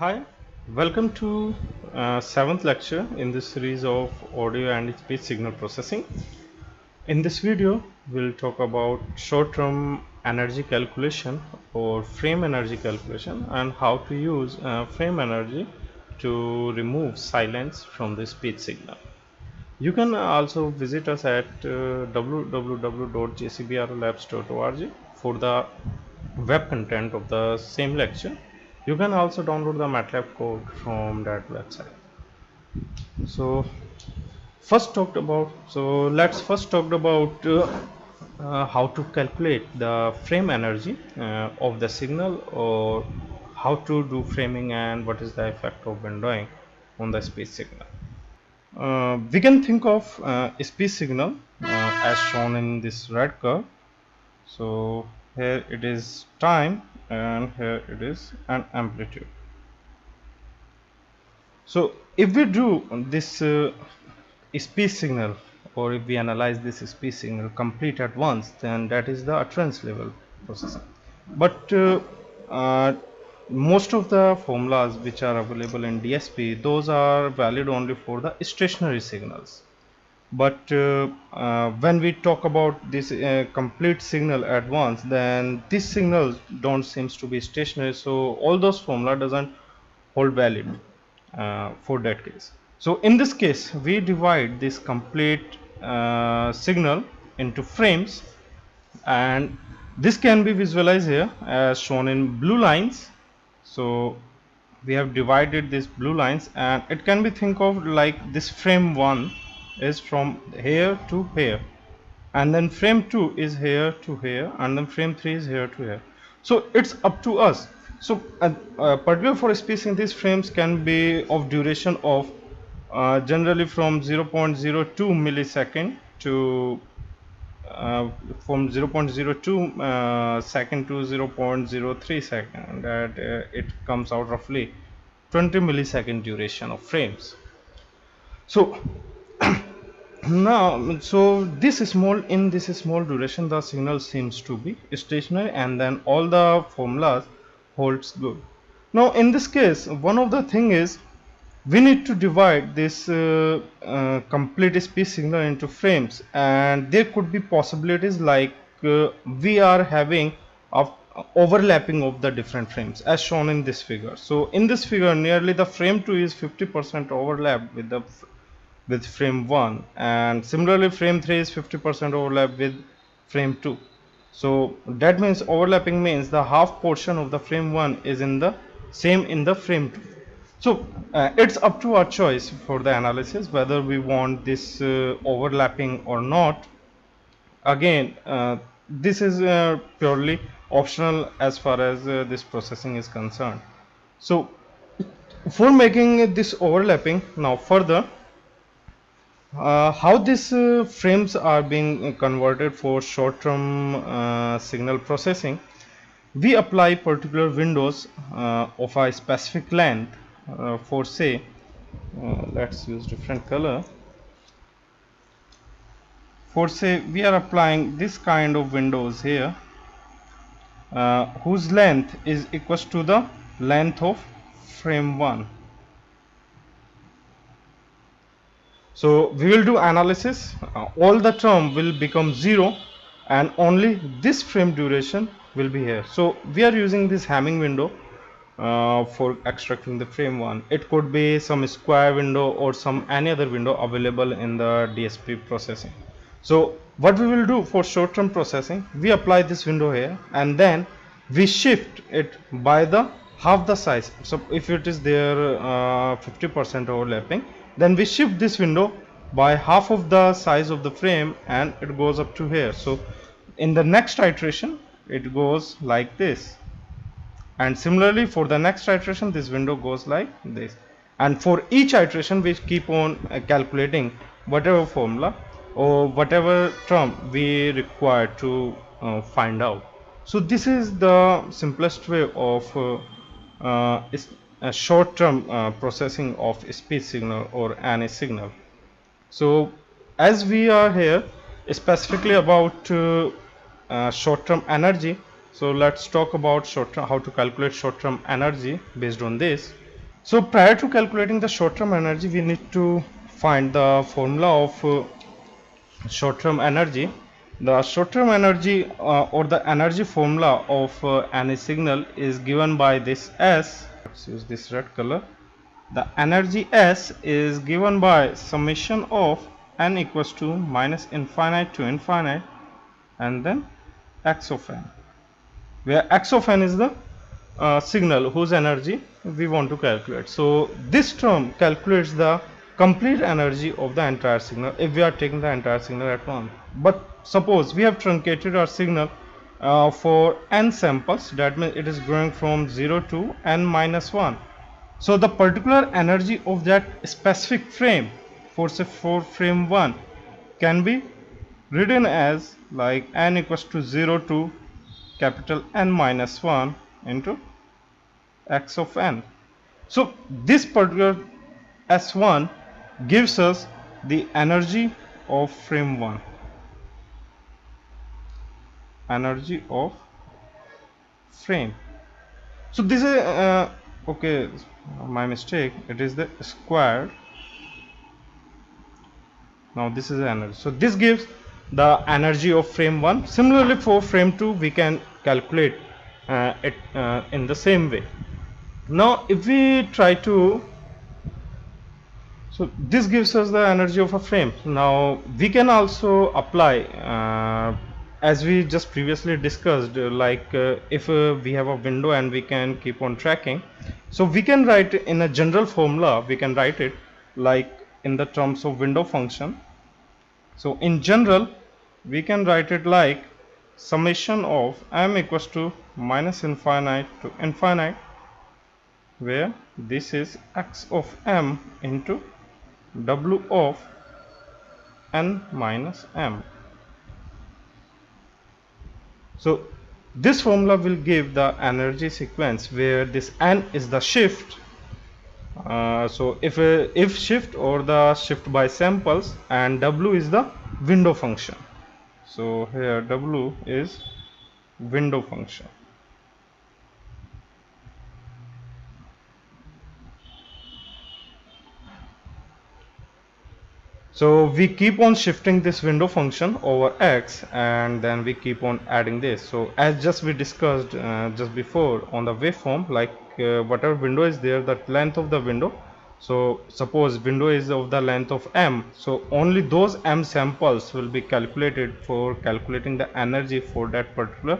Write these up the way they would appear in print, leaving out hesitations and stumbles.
Hi, welcome to seventh lecture in this series of audio and speech signal processing. In this video, we'll talk about short-term energy calculation or frame energy calculation and how to use frame energy to remove silence from the speech signal. You can also visit us at www.jcbrlabs.org for the web content of the same lecture. You can also download the Matlab code from that website. So let's first talk about how to calculate the frame energy of the signal, or how to do framing and what is the effect of windowing on the speech signal. We can think of a speech signal as shown in this red curve. So here it is time and here it is an amplitude. So if we do this speech signal, or if we analyze this speech signal complete at once, then that is the utterance level processing. But most of the formulas which are available in DSP, those are valid only for the stationary signals. But when we talk about this complete signal at once, then these signals don't seems to be stationary, so all those formula doesn't hold valid for that case. So in this case, we divide this complete signal into frames, and this can be visualized here as shown in blue lines. So we have divided these blue lines, and it can be think of like this: frame 1 is from here to here, and then frame 2 is here to here, and then frame 3 is here to here. So it's up to us. So particularly for spacing, these frames can be of duration of generally from 0.02 millisecond to from 0.02 second to 0.03 second, that it comes out roughly 20 millisecond duration of frames. So now, so this small duration, the signal seems to be stationary, and then all the formulas holds good. Now in this case, one of the thing is we need to divide this complete speech signal into frames, and there could be possibilities like we are having overlapping of the different frames as shown in this figure. So in this figure, nearly the frame 2 is 50% overlap with frame 1, and similarly frame 3 is 50% overlap with frame 2. So that means overlapping means the half portion of the frame 1 is in the same in the frame 2. So it's up to our choice for the analysis whether we want this overlapping or not. Again, this is purely optional as far as this processing is concerned. So for making this overlapping, now further, how these frames are being converted for short-term signal processing, we apply particular windows of a specific length. For say, let's use different color. For say, we are applying this kind of windows here, whose length is equals to the length of frame 1. So we will do analysis. All the term will become 0, and only this frame duration will be here. So we are using this Hamming window for extracting the frame 1. It could be some square window or some any other window available in the DSP processing. So what we will do for short-term processing, we apply this window here, and then we shift it by the half the size. So if it is there 50% overlapping, then we shift this window by half of the size of the frame, and it goes up to here. So in the next iteration it goes like this, and similarly for the next iteration this window goes like this, and for each iteration we keep on calculating whatever formula or whatever term we require to find out. So this is the simplest way of a short-term processing of a speech signal or any signal. So as we are here specifically about short-term energy, so let's talk about how to calculate short-term energy based on this. So prior to calculating the short-term energy, we need to find the formula of short-term energy. The short-term energy or the energy formula of any signal is given by this S. Let's use this red color. The energy S is given by summation of n equals to minus infinite to infinite and then x of n, where x of n is the signal whose energy we want to calculate. So this term calculates the complete energy of the entire signal if we are taking the entire signal at once. But suppose we have truncated our signal for n samples, that means it is growing from 0 to n minus 1. So the particular energy of that specific frame for say for frame 1 can be written as like n equals to 0 to capital N minus 1 into x of n. So this particular S1 gives us the energy of frame 1, energy of frame. So this is okay, my mistake, it is the squared. Now this is the energy. So this gives the energy of frame 1. Similarly for frame 2 we can calculate it in the same way. Now if we try to, so this gives us the energy of a frame. Now we can also apply as we just previously discussed, if we have a window and we can keep on tracking, so we can write in a general formula, we can write it like in the terms of window function. So in general we can write it like summation of m equals to minus infinite to infinite, where this is x of m into w of n minus m. So this formula will give the energy sequence where this n is the shift. So if shift or the shift by samples, and w is the window function. So here w is window function. So we keep on shifting this window function over x, and then we keep on adding this. So as just we discussed just before on the waveform, like whatever window is there, the length of the window. So suppose window is of the length of m, so only those m samples will be calculated for calculating the energy for that particular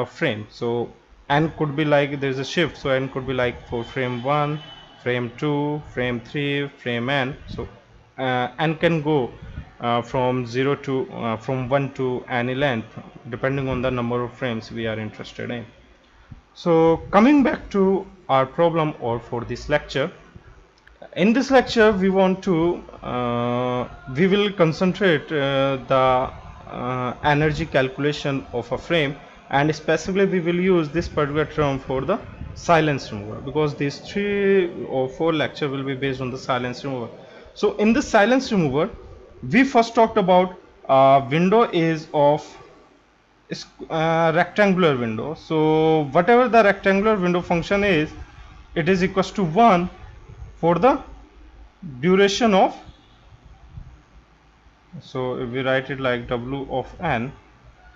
frame. So n could be like there is a shift, so n could be like for frame 1, frame 2, frame 3, frame n. So n can go from 0 to from 1 to any length depending on the number of frames we are interested in. So coming back to our problem or for this lecture, in this lecture we want to we will concentrate the energy calculation of a frame, and specifically we will use this particular term for the silence remover, because these 3 or 4 lecture will be based on the silence remover. So in the silence remover we first talked about window is of rectangular window. So whatever the rectangular window function is, it is equals to 1 for the duration of, so if we write it like w of n,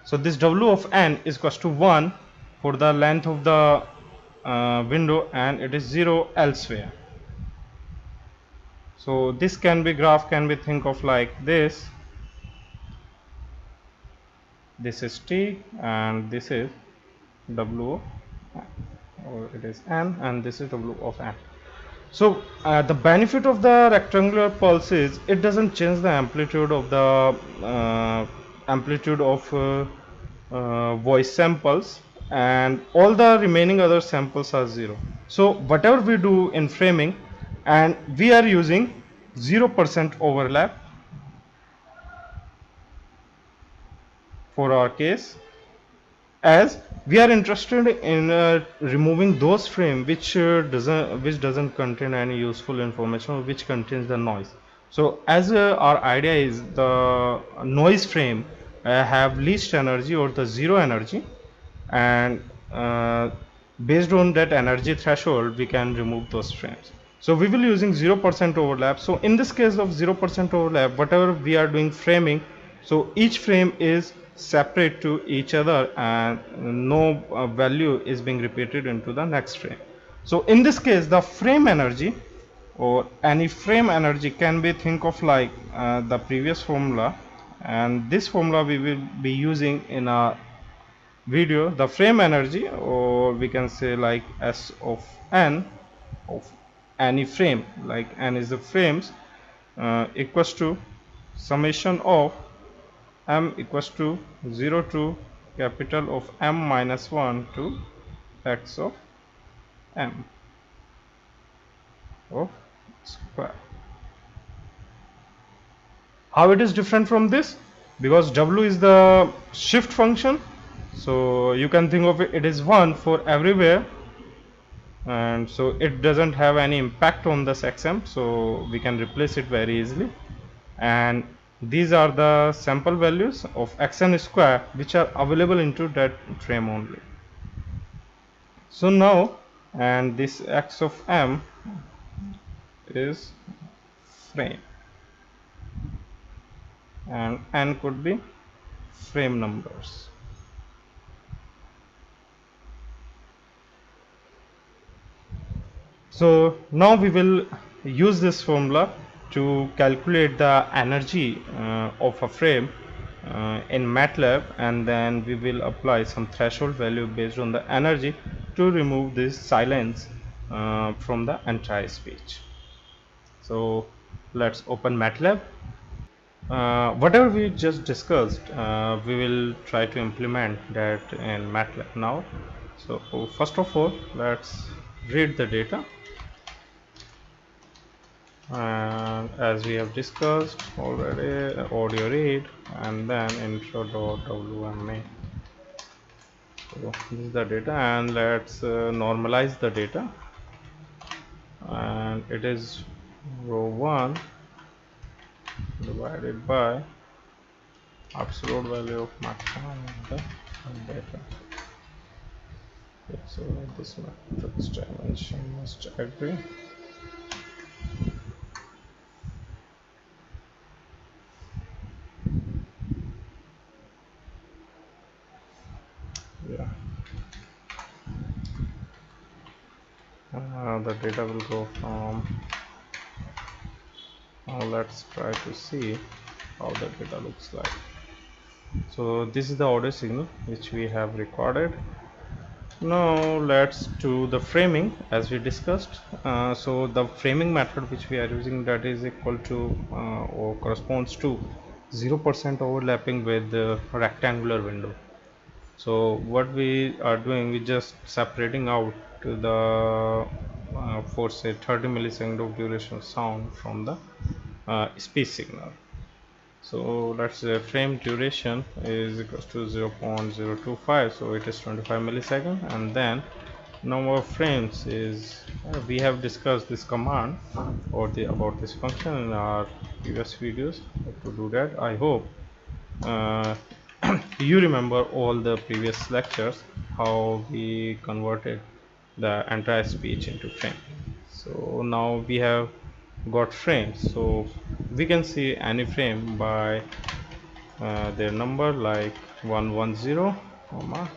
so this w of n is equals to 1 for the length of the window, and it is 0 elsewhere. So this can be graph can be think of like this is t and this is w, or it is n, and this is w of n. So the benefit of the rectangular pulse is it doesn't change the amplitude of the voice samples, and all the remaining other samples are 0. So whatever we do in framing, and we are using 0% overlap for our case, as we are interested in removing those frames which doesn't contain any useful information, or which contains the noise. So as our idea is the noise frame have least energy or the 0 energy, and based on that energy threshold we can remove those frames. So we will using 0% overlap. So in this case of 0% overlap, whatever we are doing framing, so each frame is separate to each other and no value is being repeated into the next frame. So in this case the frame energy or any frame energy can be think of like the previous formula, and this formula we will be using in a video. The frame energy, or we can say like S of n of any frame, like n is the frames, equals to summation of m equals to 0 to capital of M minus 1 to x of m of square. How it is different from this? Because w is the shift function, so you can think of it is 1 for everywhere, and so it doesn't have any impact on this xm, so we can replace it very easily. And these are the sample values of xn square which are available into that frame only. So now, and this x of m is frame and n could be frame numbers. So now we will use this formula to calculate the energy of a frame in Matlab, and then we will apply some threshold value based on the energy to remove this silence from the entire speech. So let's open Matlab. Whatever we just discussed, we will try to implement that in Matlab now. So first of all, let's read the data. And as we have discussed already, audio read and then intro.wma. So this is the data, and let's normalize the data, and it is row 1 divided by absolute value of maximum in the data. Okay, so this matrix dimension must agree. Yeah, the data will go from, now let's try to see how the data looks like. So this is the audio signal which we have recorded. Now let's do the framing as we discussed. So the framing method which we are using, that is equal to or corresponds to 0% overlapping with the rectangular window. So what we are doing, we just separating out the for say 30 millisecond of duration sound from the speech signal. So let's say frame duration is equals to 0.025, so it is 25 millisecond, and then number of frames is we have discussed this command or about this function in our previous videos. How to do that, I hope uh, you remember all the previous lectures how we converted the entire speech into frame. So now we have got frames, so we can see any frame by their number, like 110 comma.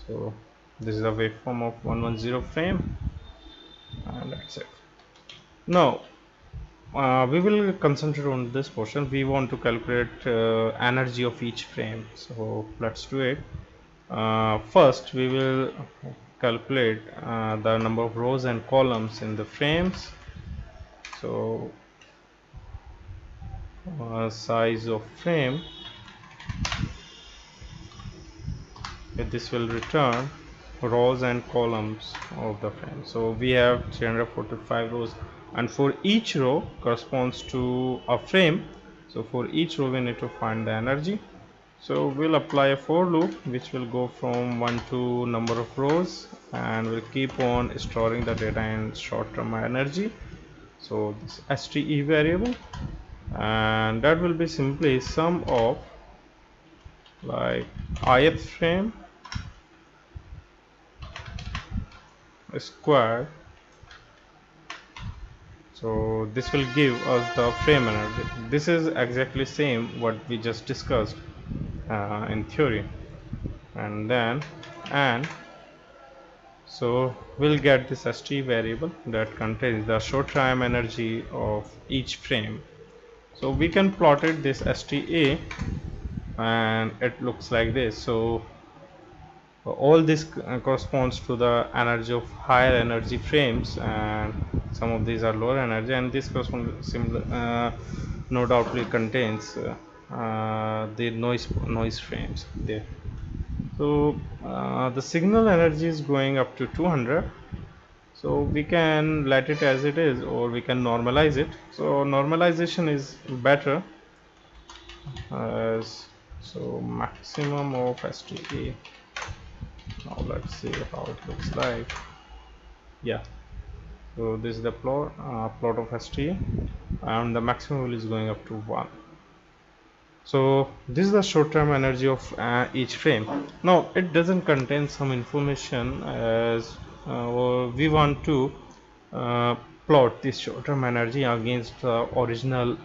So this is a waveform of 110 frame, and that's it. Now we will concentrate on this portion. We want to calculate energy of each frame, so let's do it. First we will calculate the number of rows and columns in the frames. So size of frame, this will return rows and columns of the frame. So we have 345 rows, and for each row corresponds to a frame. So for each row we need to find the energy. So we'll apply a for loop which will go from 1 to number of rows, and will keep on storing the data in short-term energy. So this STE variable, and that will be simply sum of like ith frame squared. So this will give us the frame energy. This is exactly same what we just discussed in theory. And then so we'll get this STE variable that contains the short time energy of each frame. So we can plot it this STA, and it looks like this. So all this corresponds to the energy of higher energy frames, and some of these are lower energy, and this corresponds similar no doubtly contains the noise frames there. So the signal energy is going up to 200. So we can let it as it is, or we can normalize it. So normalization is better, as so maximum of STE. Now let's see how it looks like. Yeah, so this is the plot of STE, and the maximum value is going up to 1. So this is the short-term energy of each frame. Now it doesn't contain some information, as we want to plot this short-term energy against the original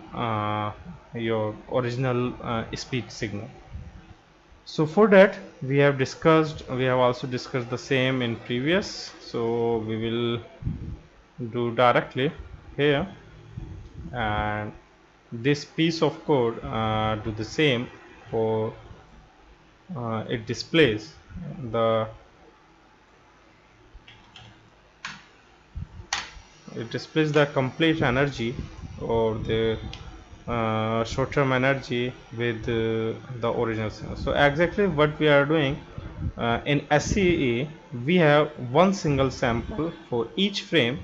your original speech signal. So for that we have also discussed the same in previous. So we will do directly here, and this piece of code do the same for it displays the complete energy, or the short-term energy with the original signal. So exactly what we are doing in STE, we have one single sample for each frame.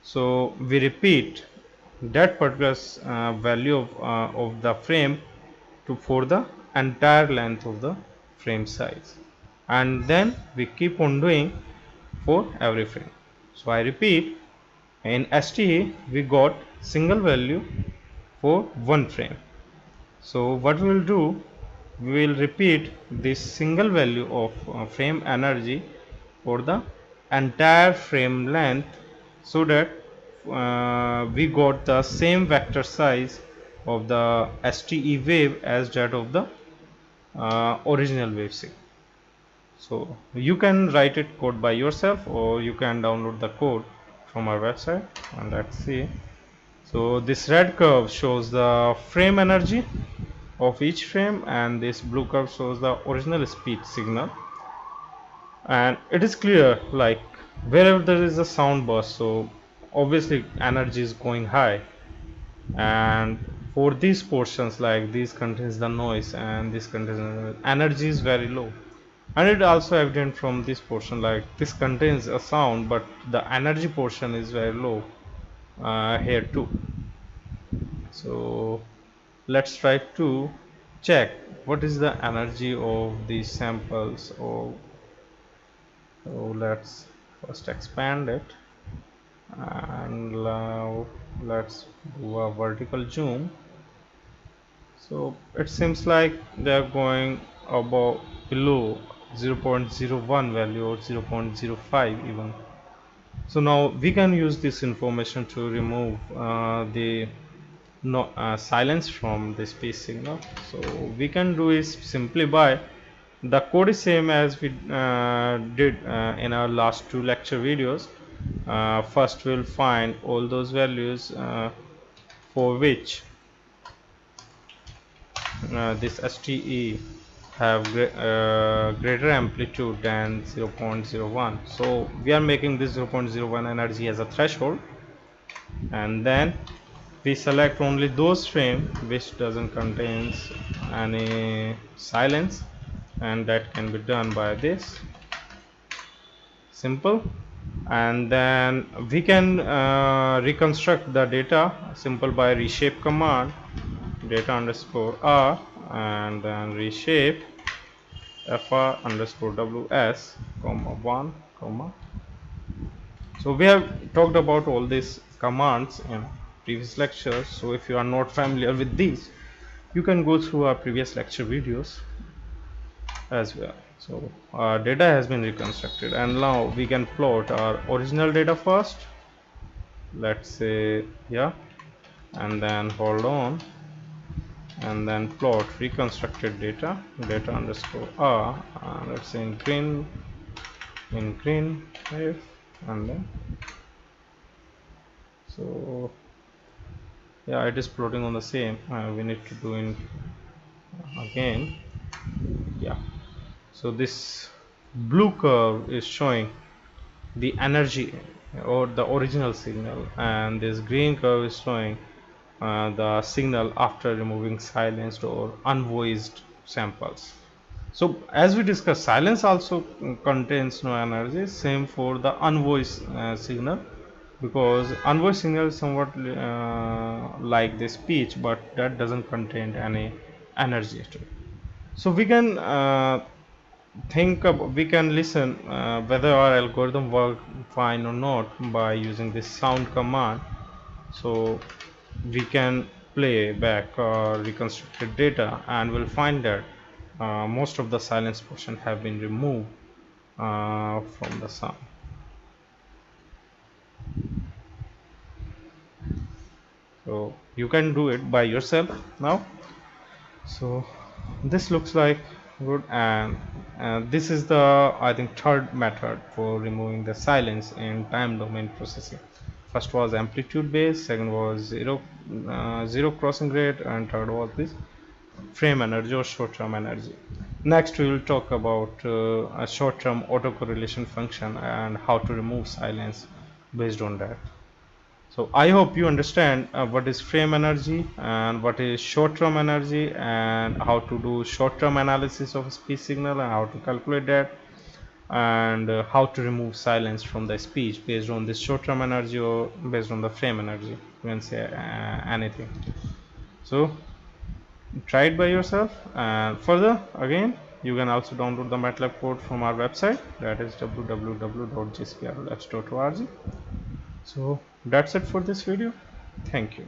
So we repeat that particular value of the frame for the entire length of the frame size, and then we keep on doing for every frame. So I repeat, in STE we got single value for one frame. So what we will do, we will repeat this single value of frame energy for the entire frame length, so that we got the same vector size of the STE wave as that of the original wave signal. So you can write it code by yourself, or you can download the code from our website, and let's see. So this red curve shows the frame energy of each frame, and this blue curve shows the original speech signal. And it is clear, like wherever there is a sound burst, so obviously energy is going high, and for these portions, like these contains the noise and this contains energy is very low. And it also evident from this portion, like this contains a sound, but the energy portion is very low here too. So let's try to check what is the energy of these samples. So let's first expand it, and now let's do a vertical zoom. So it seems like they are going above below 0.01 value, or 0.05 even. So now we can use this information to remove the silence from the speech signal. So we can do is simply by the code is same as we did in our last 2 lecture videos. First we'll find all those values for which this STE have greater amplitude than 0.01. so we are making this 0.01 energy as a threshold, and then we select only those frames which doesn't contains any silence, and that can be done by this simple. And then we can reconstruct the data simple by reshape command, data underscore r, and then reshape fr underscore ws comma 1 comma. So we have talked about all these commands in previous lectures. So if you are not familiar with these, you can go through our previous lecture videos as well. So our data has been reconstructed, and now we can plot our original data first. Let's say yeah, and then hold on, and then plot reconstructed data, data underscore r, let's say in green if, and then so yeah, it is plotting on the same. We need to do in again. Yeah, so this blue curve is showing the energy or the original signal, and this green curve is showing the signal after removing silenced or unvoiced samples. So as we discussed, silence also contains no energy, same for the unvoiced signal, because unvoiced signal is somewhat like the speech, but that doesn't contain any energy at all. So we can we can listen whether our algorithm work fine or not by using this sound command. So we can play back reconstructed data, and we'll find that most of the silence portion have been removed from the sound. So you can do it by yourself now. So this looks like good, and this is the, I think, third method for removing the silence in time domain processing. First was amplitude based, second was zero crossing rate, and third was this frame energy or short-term energy. Next we will talk about a short-term autocorrelation function and how to remove silence based on that. So I hope you understand what is frame energy and what is short-term energy, and how to do short-term analysis of a speech signal and how to calculate that, and how to remove silence from the speech based on this short-term energy or based on the frame energy. You can say anything. So try it by yourself, and further again you can also download the Matlab code from our website, that is www.jcrlabs.org. So that's it for this video. Thank you.